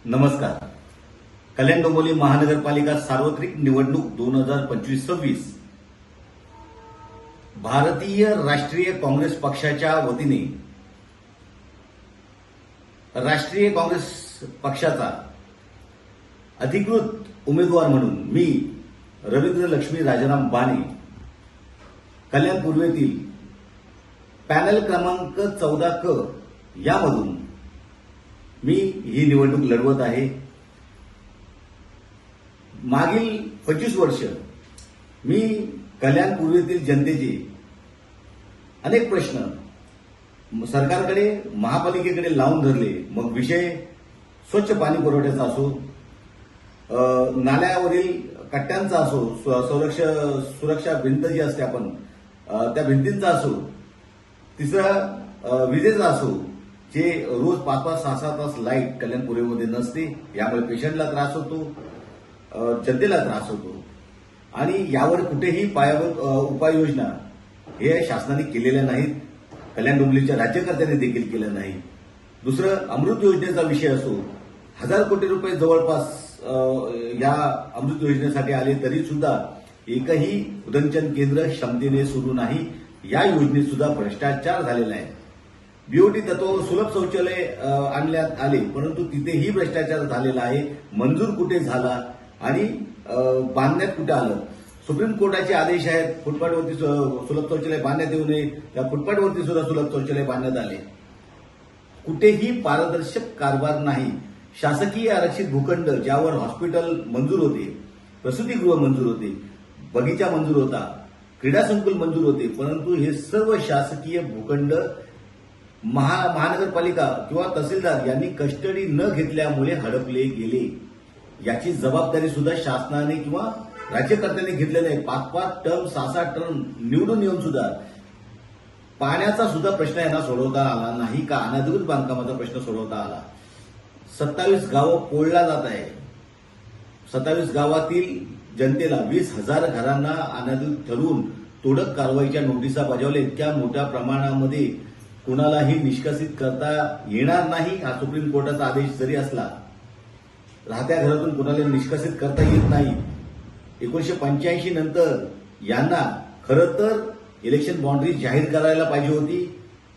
नमस्कार. कल्याण डोंबिवली महानगरपालिका सार्वत्रिक निवडणूक 2025-26 भारतीय राष्ट्रीय काँग्रेस पक्षाच्या वतीने राष्ट्रीय काँग्रेस पक्षाचा अधिकृत उमेदवार म्हणून मी रवींद्र लक्ष्मी राजाराम बाणे कल्याण पूर्वेतील पॅनल क्रमांक 14 क यामधून मी ही निवडणूक लढवत आहे. मागील 25 वर्ष मी कल्याण पूर्वेतील जनतेचे अनेक प्रश्न सरकारकडे महापालिकेकडे लावून धरले. मग विषय स्वच्छ पाणी पुरवठ्याचा असो, नाल्यावरील कट्ट्यांचा असो, सुरक्षा भिंत जी असते आपण त्या भिंतींचा असो, तिसरा विजेचा असो, जे रोज 5-5, 6-6 तास लाईट कल्याण पूर्वेमध्ये नसते. यामुळे पेशंटला त्रास होतो, जनतेला त्रास होतो आणि यावर कुठेही पायाभूत उपाययोजना हे शासनाने केलेल्या नाहीत. कल्याण डोंबिवलीच्या राज्यकर्त्यांनी देखील केलं नाही. दुसरं, अमृत योजनेचा विषय असो, 1000 कोटी रुपये जवळपास या अमृत योजनेसाठी आले तरी सुद्धा एकही उदंचन केंद्र क्षमतेने सुरू नाही. या योजनेत सुद्धा भ्रष्टाचार झालेला आहे. बीओटी तत्व सुलभ शौचालय आणण्यात आले, परंतु तिथेही भ्रष्टाचार झालेला आहे. मंजूर कुठे झाला आणि बांधण्यात कुठे आलं? सुप्रीम कोर्टाचे आदेश आहेत, फुटपाथवरती सुलभ शौचालय बांधण्यात येऊ नये, त्या फुटपाथवरती सुद्धा सुलभ शौचालय बांधण्यात आले. कुठेही पारदर्शक कारभार नाही. शासकीय आरक्षित भूखंड ज्यावर हॉस्पिटल मंजूर होते, प्रसूतीगृह मंजूर होते, बगीचा मंजूर होता, क्रीडा संकुल मंजूर होते, परंतु हे सर्व शासकीय भूखंड महानगरपालिका किंवा तहसीलदार यांनी कस्टडी न घेतल्यामुळे हडपले गेले. याची जबाबदारी सुद्धा शासनाने किंवा राज्यकर्त्यांनी घेतलेली आहे. 5-5 टन 6-6 टन निवडून येऊन सुद्धा पाण्याचा सुद्धा प्रश्न यांना सोडवता आला नाही का अनधिकृत बांधकामाचा प्रश्न सोडवता आला. 27 गावं पोळला जात आहे. 27 गावातील जनतेला 20,000 घरांना अनधिकृत ठरवून तोडक कारवाईच्या नोटिसा बजावल्या. इतक्या मोठ्या प्रमाणामध्ये कुणालाही निष्कासित करता येणार नाही. हा सुप्रीम कोर्टाचा आदेश जरी असला, राहत्या घरातून कुणाला निष्कासित करता येत नाही. 1985 नंतर यांना खरं तर इलेक्शन बाउंड्री जाहीर करायला पाहिजे होती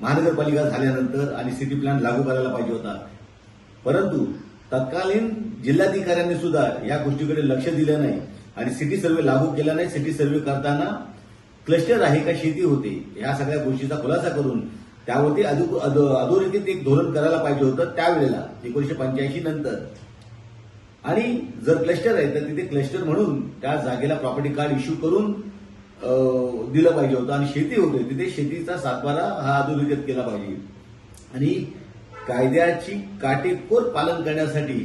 महानगरपालिका झाल्यानंतर आणि सिटी प्लॅन लागू करायला पाहिजे होता. परंतु तत्कालीन जिल्हाधिकाऱ्यांनी सुद्धा या गोष्टीकडे लक्ष दिलं नाही आणि सिटी सर्व्हे लागू केला नाही. सिटी सर्व्हे करताना क्लस्टर आहे का शेती होते या सगळ्या गोष्टीचा खुलासा करून त्यावरती अधोरेखित एक धोरण करायला पाहिजे होतं त्यावेळेला 1985 नंतर. आणि जर क्लस्टर आहे तर तिथे क्लस्टर म्हणून त्या जागेला प्रॉपर्टी कार्ड इश्यू करून दिलं पाहिजे होतं. आणि शेती होते तिथे शेतीचा सातबारा हा अधोरेखित केला पाहिजे. आणि कायद्याची काटेकोर पालन करण्यासाठी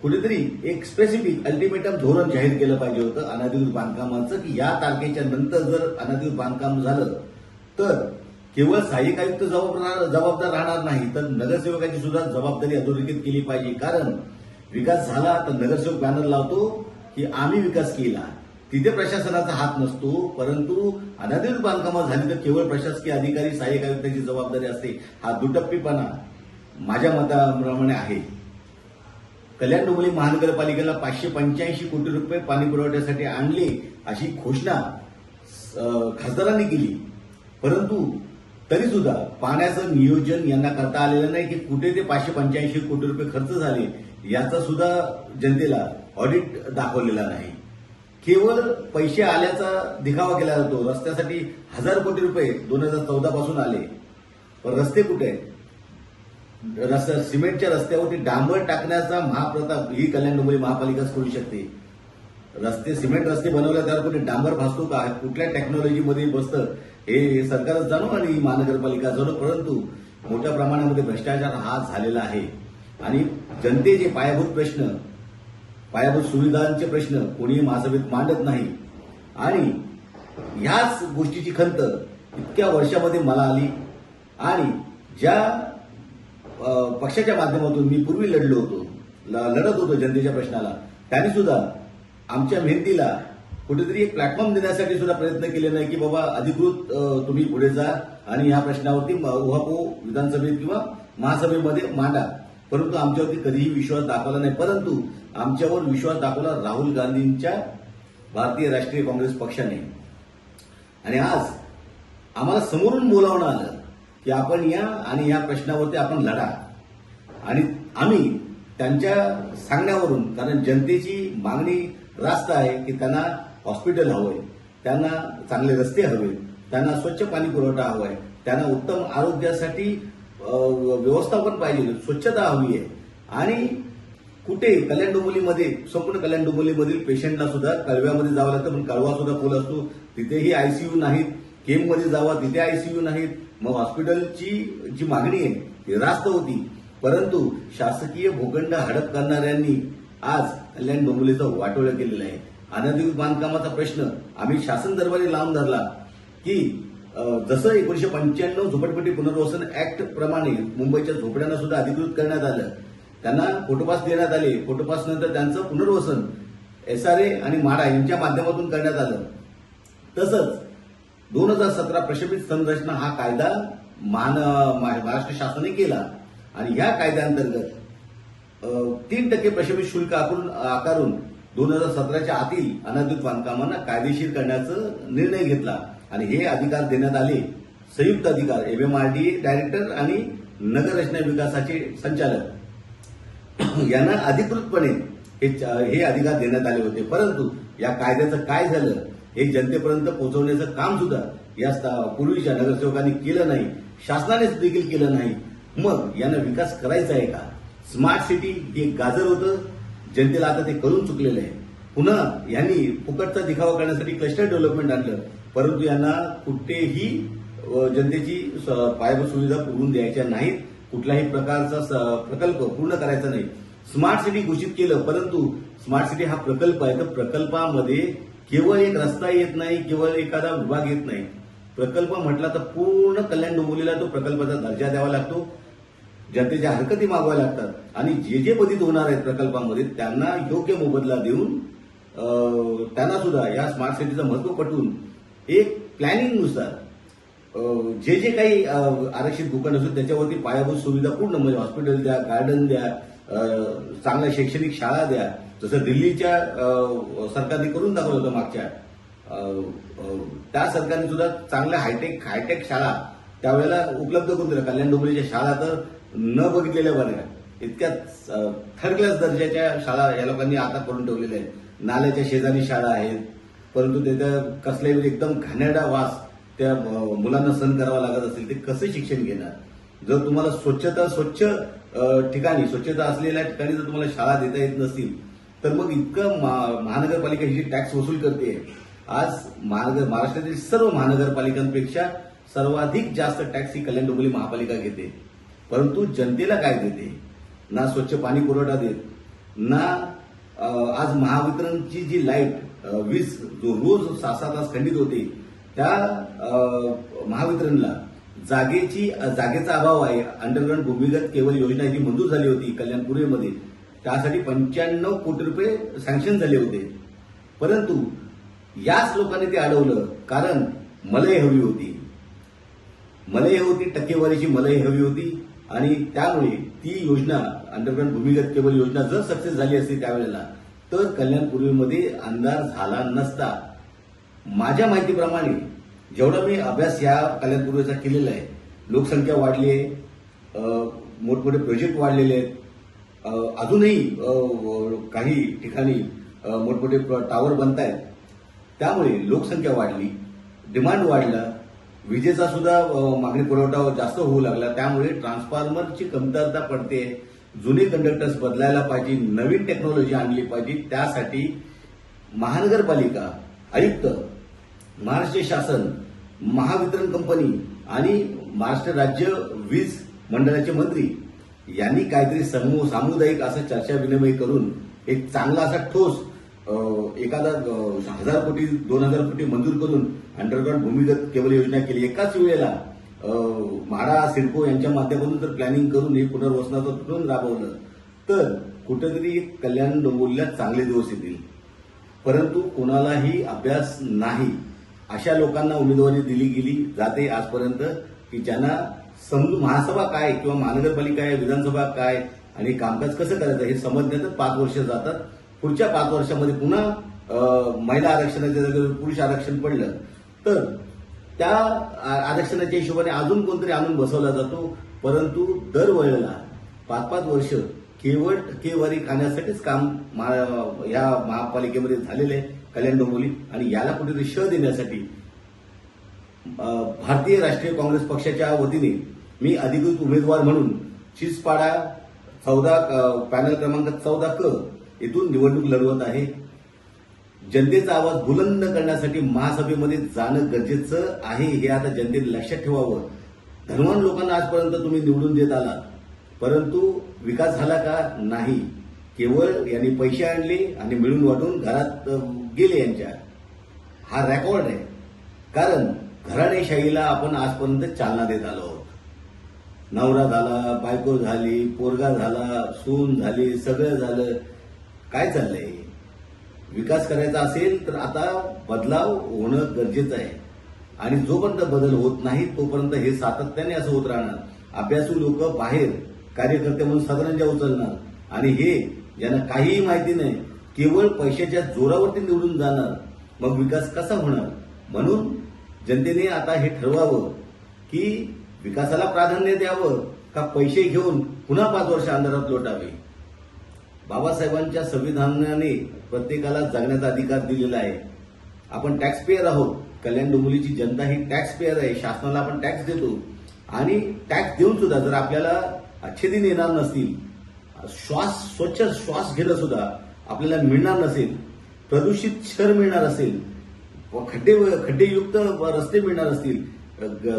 कुठेतरी एक स्पेसिफिक अल्टिमेटम धोरण जाहीर केलं पाहिजे होतं अनधिकृत बांधकामाचं, की या तारखेच्या नंतर जर अनधिकृत बांधकाम झालं तर केवळ सहाय्यक आयुक्त जबाबदार राहणार नाही, तर नगरसेवकाची सुद्धा जबाबदारी अधोरेखित केली पाहिजे. कारण विकास झाला तर नगरसेवक बॅनर लावतो की आम्ही विकास केला. तिथे प्रशासनाचा हात नसतो. परंतु अनधिकृत बांधकामं झाली तर केवळ प्रशासकीय अधिकारी सहाय्यक आयुक्ताची जबाबदारी असते. हा दुटप्पीपणा माझ्या मताप्रमाणे आहे. कल्याण डोंबिवली महानगरपालिकेला 585 कोटी रुपये पाणी पुरवठ्यासाठी आणले अशी घोषणा खासदारांनी केली, परंतु तरी सुद्धा पाण्याचं नियोजन यांना करता आलेलं नाही की कुठे ते 585 कोटी रुपये खर्च झाले याचा सुद्धा जनतेला ऑडिट दाखवलेला नाही. केवळ पैसे आल्याचा दिखावा केला जातो. रस्त्यासाठी 1000 कोटी रुपये 2014 पासून आले, पण रस्ते कुठे आहेत? सिमेंटच्या रस्त्यावरती डांबर टाकण्याचा महाप्रताप ही कल्याण डोंबिवली महापालिकाच करू शकते. सिमेंट रस्ते बनवल्या त्यावर कुठे डांबर भासतो का? कुठल्या टेक्नॉलॉजीमध्ये बसतं हे सरकारच जाणो आणि महानगरपालिका जाणो. परंतु मोठ्या प्रमाणामध्ये भ्रष्टाचार हा झालेला आहे आणि जनतेचे पायाभूत प्रश्न, पायाभूत सुविधांचे प्रश्न कोणी महासभेत मांडत नाही. आणि ह्याच गोष्टीची खंत इतक्या वर्षामध्ये मला आली आणि ज्या पक्षाच्या माध्यमातून मी पूर्वी लढत होतो जनतेच्या प्रश्नाला, त्यांनी सुद्धा आमच्या मेहनतीला कुठेतरी एक प्लॅटफॉर्म देण्यासाठी सुद्धा प्रयत्न केले नाही की बाबा अधिकृत तुम्ही पुढे जा आणि या प्रश्नावरती उहापोह विधानसभेत किंवा महासभेमध्ये मांडा. परंतु आमच्यावरती कधीही विश्वास दाखवला नाही. परंतु आमच्यावर विश्वास दाखवला राहुल गांधींच्या भारतीय राष्ट्रीय काँग्रेस पक्षाने. आणि आज आम्हाला समोरून बोलावणं आलं की आपण या आणि या प्रश्नावरती आपण लढा. आणि आम्ही त्यांच्या सांगण्यावरून, कारण जनतेची मागणी रास्त आहे की त्यांना हॉस्पिटल हवंय, त्यांना चांगले रस्ते हवेत, त्यांना स्वच्छ पाणी पुरवठा हवाय, त्यांना उत्तम आरोग्यासाठी व्यवस्थापन पाहिजे, स्वच्छता हवी आहे. आणि कुठे कल्याण डोंबिवलीमध्ये, संपूर्ण कल्याण डोंबिवलीमधील पेशंटला सुद्धा कळव्यामध्ये जावं लागतं, पण कळवा सुद्धा पूल असतो, तिथेही आयसीयू नाहीत. केममध्ये जावा, तिथे आयसीयू नाहीत. मग हॉस्पिटलची जी मागणी आहे ती रास्त होती. परंतु शासकीय भूखंड हडप करणाऱ्यांनी आज कल्याण डोंबिवलीचं वाटोळं केलेलं आहे. अनधिकृत बांधकामाचा प्रश्न आम्ही शासन दरबारी लावून धरला की जसं 1995 झोपडपट्टी पुनर्वसन ऍक्ट प्रमाणे मुंबईच्या झोपड्यांना सुद्धा अधिकृत करण्यात आलं, त्यांना फोटोपास देण्यात आले. फोटोपास नंतर त्यांचं पुनर्वसन SRA आणि म्हाडा यांच्या माध्यमातून करण्यात आलं. तसंच 2017 प्रशमित संरचना हा कायदा महाराष्ट्र शासनाने केला आणि ह्या कायद्याअंतर्गत 3% प्रशमित शुल्क आकारून 2017च्या आतील अनधिकृत बांधकामांना कायदेशीर करण्याचा निर्णय घेतला. आणि हे अधिकार देण्यात आले संयुक्त अधिकार MMRDA डायरेक्टर आणि नगर रचना विकासाचे संचालक यांना अधिकृतपणे हे अधिकार देण्यात आले होते. परंतु या कायद्याचं काय झालं हे जनतेपर्यंत पोहोचवण्याचं काम सुद्धा या पूर्वीच्या नगरसेवकांनी केलं नाही, शासनाने देखील केलं नाही. मग यांना विकास करायचा आहे का? स्मार्ट सिटी हे गाजर होतं, जनतेला आता ते कळून चुकलेलं आहे. पुन्हा यांनी फुकटचा दिखावा करण्यासाठी क्लस्टर डेव्हलपमेंट आणलं, परंतु यांना कुठेही जनतेची पायाभूत सुविधा पुरवून द्यायच्या नाहीत, कुठल्याही प्रकारचा प्रकल्प पूर्ण करायचा नाही. स्मार्ट सिटी घोषित केलं, परंतु स्मार्ट सिटी हा प्रकल्प आहे, तर प्रकल्पामध्ये केवळ एक रस्ता येत नाही, केवळ एखादा विभाग येत नाही. प्रकल्प म्हटला तर पूर्ण कल्याण डोंबिवलीला तो प्रकल्पाचा दर्जा द्यावा लागतो, जनतेच्या हरकती मागवाव्या लागतात आणि जे बाधित होणार आहेत प्रकल्पामध्ये त्यांना योग्य मोबदला देऊन त्यांना सुद्धा या स्मार्ट सिटीचं महत्व पटवून एक प्लॅनिंगनुसार जे काही आरक्षित भूखंड असतो त्याच्यावरती पायाभूत सुविधा पूर्ण, म्हणजे हॉस्पिटल द्या, गार्डन द्या, चांगल्या शैक्षणिक शाळा द्या. जसं दिल्लीच्या सरकारने करून दाखवलं होतं मागच्या, त्या सरकारने सुद्धा चांगल्या हायटेक शाळा त्यावेळेला उपलब्ध करून दिल्या. कल्याण डोंबिवलीच्या शाळा तर न बघितलेल्या बऱ्या, इतक्या थर्ड क्लास दर्जाच्या शाळा या लोकांनी आता करून ठेवलेल्या आहेत. नाल्याच्या शेजारी शाळा आहेत, परंतु त्याच्या कसल्याही एकदम घाणेरडा वास त्या मुलांना सहन करावा लागत असेल, ते कसं शिक्षण घेणार? जर तुम्हाला स्वच्छ ठिकाणी, स्वच्छता असलेल्या ठिकाणी जर तुम्हाला शाळा देता येत नसतील, तर मग इतकं महानगरपालिका ही टॅक्स वसूल करते. आज महाराष्ट्रातील सर्व महानगरपालिकांपेक्षा सर्वाधिक जास्त टॅक्स ही कल्याण डोंबिवली महापालिका घेते. परंतु जनतेला काय देते? ना स्वच्छ पाणी पुरवठा देत, ना आज महावितरणची जी लाईट वीज जो रोज 6-6 तास खंडित होते, त्या महावितरणला जागेचा अभाव आहे. अंडरग्राऊंड भूमिगत केबल योजना जी मंजूर झाली होती कल्याण पूर्वेमध्ये, त्यासाठी 95 कोटी रुपये सँक्शन झाले होते. परंतु याच लोकांनी ते अडवलं, कारण मलई हवी होती, टक्केवारीची मलई हवी होती. आणि त्यामुळे ती योजना, अंडरग्राऊंड भूमिगत केबल योजना जर सक्सेस झाली असती त्यावेळेला, तर कल्याण पूर्वेमध्ये अंधार झाला नसता. माझ्या माहितीप्रमाणे जेवढा मी अभ्यास या कल्याण पूर्वेचा केलेला आहे, लोकसंख्या वाढली आहे, मोठमोठे प्रोजेक्ट वाढलेले आहेत, अजूनही काही ठिकाणी मोठमोठे टावर बनत आहेत. त्यामुळे लोकसंख्या वाढली, डिमांड वाढला, विजेचा सुद्धा मागणी पुरवठा जास्त होऊ लागला. त्यामुळे ट्रान्सफॉर्मरची कमतरता पडते. जुने कंडक्टर्स बदलायला पाहिजे, नवीन टेक्नॉलॉजी आणली पाहिजे. त्यासाठी महानगरपालिका आयुक्त, महाराष्ट्र शासन, महावितरण कंपनी आणि महाराष्ट्र राज्य वीज मंडळाचे मंत्री यांनी काहीतरी सामुदायिक असा चर्चा विनिमय करून एक चांगला असा ठोस एखादा 1000 कोटी 2000 कोटी मंजूर करून अंडरग्राऊंड भूमिगत केबल योजना केली. एकाच वेळेला म्हाडा, सिडको यांच्या माध्यमातून जर प्लॅनिंग करून हे पुनर्वसनाचं धोरण राबवलं तर कुठेतरी कल्याण डोंबिवलीला चांगले दिवस येतील. परंतु कोणालाही अभ्यास नाही. अशा लोकांना उमेदवारी दिली गेली जाते आजपर्यंत की ज्यांना समजून महासभा काय किंवा महानगरपालिका आहे, विधानसभा काय आणि कामकाज कसं करायचं हे समजण्यातच 5 वर्ष जातात. पुढच्या 5 वर्षामध्ये पुन्हा महिला आरक्षणाच्या जागेवर पुरुष आरक्षण पडलं तर त्या आरक्षणाच्या हिशोबाने अजून कोणतरी आणून बसवला जातो. परंतु दरवेळेला 5-5 वर्ष केवळ टक्केवारी खाण्यासाठीच काम या महापालिकेमध्ये झालेलं आहे कल्याण डोंबिवली. आणि याला कुठेतरी श देण्यासाठी भारतीय राष्ट्रीय काँग्रेस पक्षाच्या वतीने मी अधिकृत उमेदवार म्हणून चिचपाडा 14 पॅनल क्रमांक 14 क येथून निवडणूक लढवत आहे. जनतेचा आवाज बुलंद करण्यासाठी महासभेमध्ये जाणं गरजेचं आहे हे आता जनतेने लक्षात ठेवावं. धनवान लोकांना आजपर्यंत तुम्ही निवडून देत आलात, परंतु विकास झाला का? नाही. केवळ यांनी पैसे आणले आणि मिळून वाटून घरात गेले यांच्या. हा रेकॉर्ड आहे. कारण घराणेशाहीला आपण आजपर्यंत चालना देत आलो आहोत. नवरा झाला, बायको झाली, पोरगा झाला, सून झाली, सगळं झालं. काय चाललंय? विकास करायचा असेल तर आता बदलाव होणं गरजेचं आहे. आणि जोपर्यंत बदल होत नाही तोपर्यंत हे सातत्याने असं होत राहणार. अभ्यासू लोक बाहेर कार्यकर्ते म्हणून सदरंजा उचलणार आणि हे ज्यांना काहीही माहिती नाही केवळ पैशाच्या जोरावरती निवडून जाणार. मग विकास कसा होणार? म्हणून जनतेने आता हे ठरवावं की विकासाला प्राधान्य द्यावं का पैसे घेऊन पुन्हा 5 वर्ष अंधारात लोटावे. बाबासाहेबांच्या संविधानाने प्रत्येकाला जगण्याचा अधिकार दिलेला आहे. आपण टॅक्स पेयर आहोत. कल्याण डोंबिवलीची जनता ही टॅक्स पेयर आहे. शासनाला आपण टॅक्स देतो आणि टॅक्स देऊन सुद्धा जर आपल्याला अच्छे दिन येणार नसतील, स्वच्छ श्वास घेणं सुद्धा आपल्याला मिळणार नसेल, प्रदूषित शहर मिळणार असेल, खड्डेयुक्त रस्ते मिळणार असतील,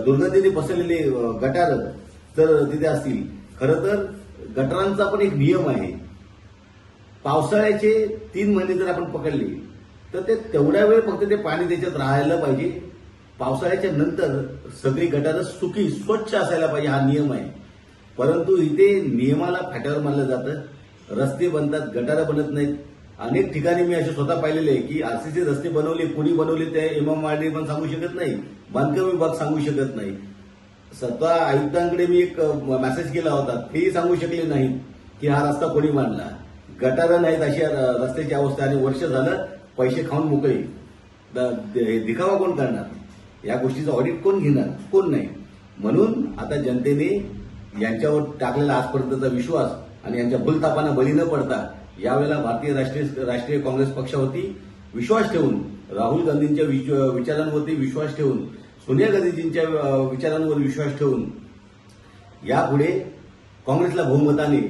दुर्गंधीने पसरलेले गटार जर तिथे असतील. खरं तर गटारांचा पण एक नियम आहे. पावसाळ्याचे 3 महिने जर आपण पकडले तर ते तेवढ्या वेळ फक्त ते पाणी त्याच्यात राहायला पाहिजे. पावसाळ्याच्या नंतर सगळी गटारं सुकी स्वच्छ असायला पाहिजे, हा नियम आहे. परंतु इथे नियमाला फाट्यावर मारलं जातं. रस्ते बनतात, गटारं बनत नाहीत. अनेक ठिकाणी मी असे स्वतः पाहिलेले आहे की आरसीसी रस्ते बनवले, कोणी बनवले ते इमाम माळी पण सांगू शकत नाही, बांधकाम विभाग सांगू शकत नाही. स्वतः आयुक्तांकडे मी एक मेसेज केला होता, तेही सांगू शकले नाही की हा रस्ता कोणी बांधला. गटारं नाहीत अशी रस्त्याची अवस्था आणि वर्ष झालं पैसे खाऊन मोकळे. दिखावा कोण करणार? या गोष्टीचं ऑडिट कोण घेणार? कोण नाही. म्हणून आता जनतेने यांच्यावर टाकलेला आजपर्यंतचा विश्वास आणि यांच्या भूलथापांना बळी न पडता यावेळेला भारतीय राष्ट्रीय काँग्रेस पक्षावरती विश्वास ठेवून, राहुल गांधींच्या विचारांवरती विश्वास ठेवून, सोनिया गांधीजींच्या विचारांवर विश्वास ठेवून यापुढे काँग्रेसला बहुमताने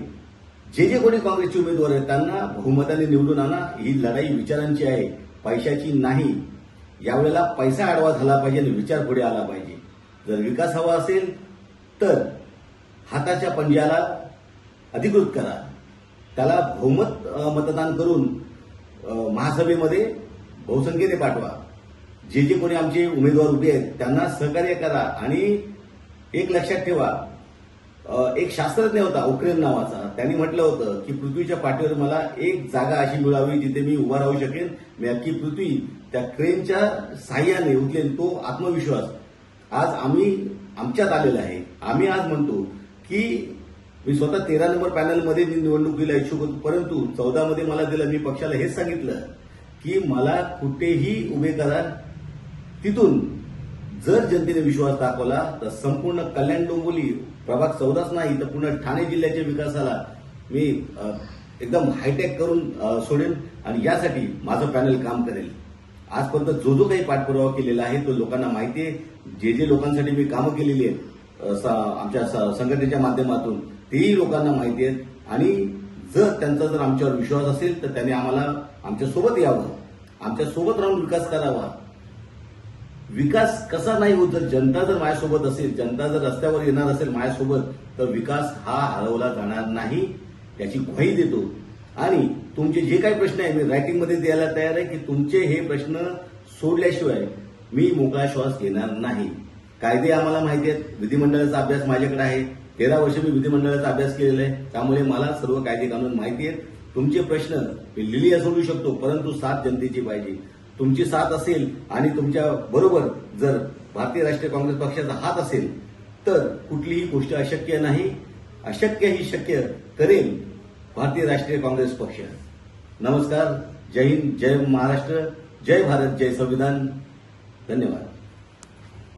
जे कोणी काँग्रेसचे उमेदवार आहेत त्यांना बहुमताने निवडून आणा. ही लढाई विचारांची आहे, पैशाची नाही. यावेळेला पैसा आडवा झाला पाहिजे आणि विचार पुढे आला पाहिजे. जर विकास हवा असेल तर हाताच्या पंजाला अधिकृत करा, त्याला बहुमत मतदान करून महासभेमध्ये बहुसंख्येने पाठवा. जे कोणी आमचे उमेदवार उभे आहेत त्यांना सहकार्य करा. आणि एक लक्षात ठेवा, एक शास्त्रज्ञ होता उक्रेन नावाचा, त्यांनी म्हटलं होतं की पृथ्वीच्या पाठीवर मला एक जागा अशी मिळावी जिथे मी उभा राहू शकेन, मी अख्खी पृथ्वी त्या क्रेनच्या साह्याने उचलेन. तो आत्मविश्वास आज आमच्यात आलेला आहे. आम्ही आज म्हणतो की मी स्वतः 13 नंबर पॅनलमध्ये मी निवडणुकीला इच्छुक होतो, परंतु 14 मध्ये मला दिलं. मी पक्षाला हेच सांगितलं की मला कुठेही उभे करा, तिथून जर जनतेने विश्वास दाखवला तर संपूर्ण कल्याण डोंबिवली प्रभाग 14च नाही तर पूर्ण ठाणे जिल्ह्याच्या विकासाला मी एकदम हायटेक करून सोडेन. आणि यासाठी माझं पॅनल काम करेल. आजपर्यंत जो काही पाठपुरावा केलेला आहे तो लोकांना माहिती आहे. जे लोकांसाठी मी कामं केलेली आहेत आमच्या संघटनेच्या माध्यमातून तेही लोकांना माहिती आहेत. आणि त्यांचा जर आमच्यावर विश्वास असेल तर त्यांनी आम्हाला आमच्यासोबत यावं, आमच्यासोबत राहून विकास करावा. विकास कसा नाही होत? जर जनता जर माझ्यासोबत असेल, जनता जर रस्त्यावर येणार असेल माझ्यासोबत, तर विकास हा हरवला जाणार नाही याची ग्वाही देतो. आणि तुमचे जे काही प्रश्न आहे मी रायटिंगमध्ये द्यायला तयार आहे की तुमचे हे प्रश्न सोडल्याशिवाय मी मोकळा श्वास घेणार नाही. कायदे आम्हाला माहिती आहेत, विधिमंडळाचा अभ्यास माझ्याकडे आहे. 13 वर्ष मी विधिमंडळाचा अभ्यास केलेला आहे, त्यामुळे मला सर्व कायदे कानून माहिती आहेत. तुमचे प्रश्न मी लिहिल्या सोडू शकतो, परंतु साथ जनतेची पाहिजे. तुमची साथ असेल आणि तुमच्या बरोबर जर भारतीय राष्ट्रीय काँग्रेस पक्षाचा हात असेल तर कुठलीही गोष्ट अशक्य नाही. अशक्य ही शक्य करेल भारतीय राष्ट्रीय काँग्रेस पक्ष. नमस्कार. जय हिंद, जय महाराष्ट्र, जय भारत, जय संविधान. धन्यवाद.